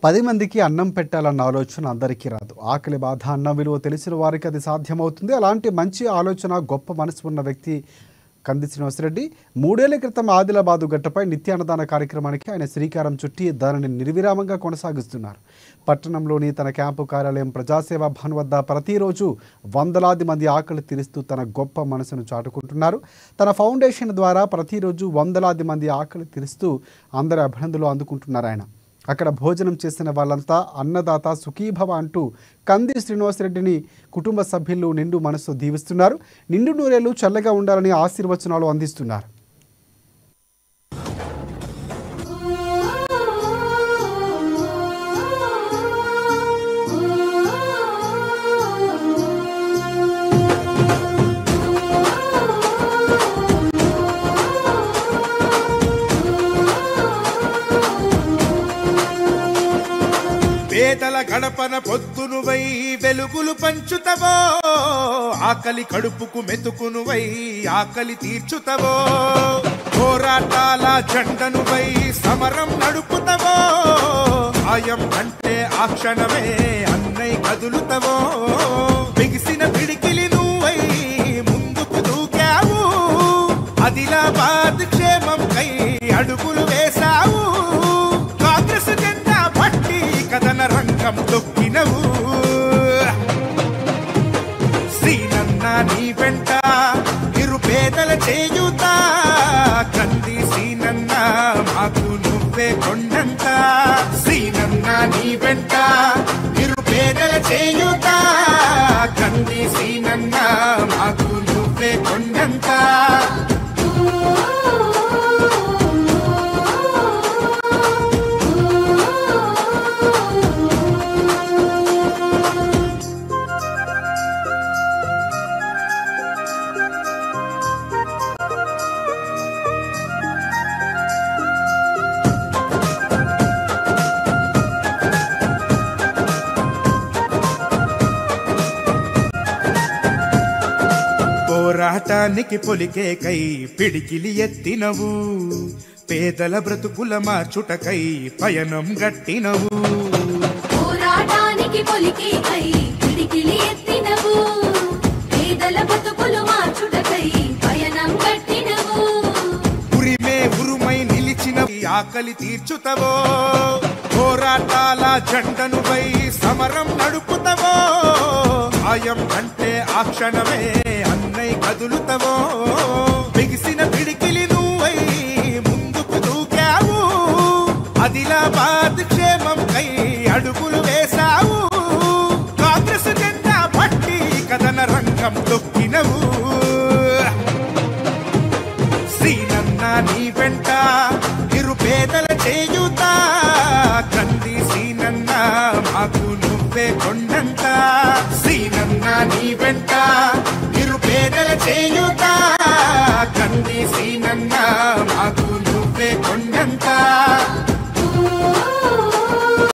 10 మందికి అన్నం పెట్టాలన్న ఆలోచన అందరికీ రాదు. ఆకలి బాధ, అన్నం విలువ తెలిసిన వారికి అది సాధ్యమవుతుంది. అలాంటి మంచి ఆలోచన, గొప్ప మనసు ఉన్న వ్యక్తి కంది శ్రీనివాసరెడ్డి. 3 ఏళ్ల క్రితం ఆదిలాబాదు గట్టపై నిత్యాన్నదాన కార్యక్రమానికి ఆయన శ్రీకారం చుట్టి దానిని నిర్విరామంగా కొనసాగిస్తున్నారు. పట్టణంలోని తన క్యాంపు కార్యాలయం ప్రజాసేవా భవన్ వద్ద ప్రతిరోజు వందలాది మంది ఆకలి తీరుస్తూ తన గొప్ప మనసును చాటుకుంటున్నారు. తన ఫౌండేషన్ ద్వారా ప్రతిరోజు వందలాది మంది ఆకలి తీరుస్తూ అందరి అభినందనలు అందుకుంటున్నారు. ఆయన అక్కడ భోజనం చేసిన వాళ్ళంతా అన్నదాత సుఖీభవ అంటూ కంది శ్రీనివాసరెడ్డిని కుటుంబ సభ్యులు నిండు మనసు దీవిస్తున్నారు. నిండు నూరేళ్లు చల్లగా ఉండాలని ఆశీర్వచనాలు అందిస్తున్నారు. పేదల గడపన పొద్దునువై వెలుగులు పంచుతవో, ఆకలి కడుపుకు మెతుకునువై ఆకలి తీర్చుతవో, పోరాటాల జెండనువై సమరం నడుపుతవో, సాయం అంటే ఆ క్షణమే అన్నై కదులుతవో, బిగిసిన పిడికిలి నువ్వై ముందుకు దూకావు, ఆదిలాబాద్ క్షేమం కై అడుగులు వేశావు, కాంగ్రెస్ జెండా పట్టి కథన రంగం తొక్కినవు, శ్రీనన్న నీ వెంట నిరుపేదల చేయుత, కంది శ్రీనన్న మాకు నువ్వే కొండంత, శ్రీనన్న నీ వెంట నిరుపేదల చేయుత, కంది శ్రీనన్న మాకు నువ్వే కొండంత. పోరాటానికి పొలికే కై పిడికిలి ఎత్తినవు, పేదల బ్రతుకుల మార్చుటకై పయనం గట్టినవు, పోరాటానికి పొలికే కై పిడికిలి ఎత్తినవు, పేదల బ్రతుకులు మార్చుటకై పయనం గట్టినవు, ఉరిమే ఉరుమై నిలిచిన ఆకలి తీర్చుతవో, పోరాటాల జెండనువై సమరం నడుపుతవో, సాయం అంటే ఆ క్షణమే అన్నై కదులుతవో, బిగిసిన పిడికిలి నువ్వై ముందుకు దూకావు, ఆదిలాబాద్ క్షేమం కై అడుగులు వేశావు, కాంగ్రెస్ జెండా పట్టి కథన రంగం తొక్కినవు, శ్రీనన్న నీ వెంట నిరుపేదల చేయుత, కంది శ్రీనన్న మాకు నువ్వే కొండంత, శ్రీనన్న నీ వెంట నిరుపేదల చేయుత, కంది శ్రీనన్న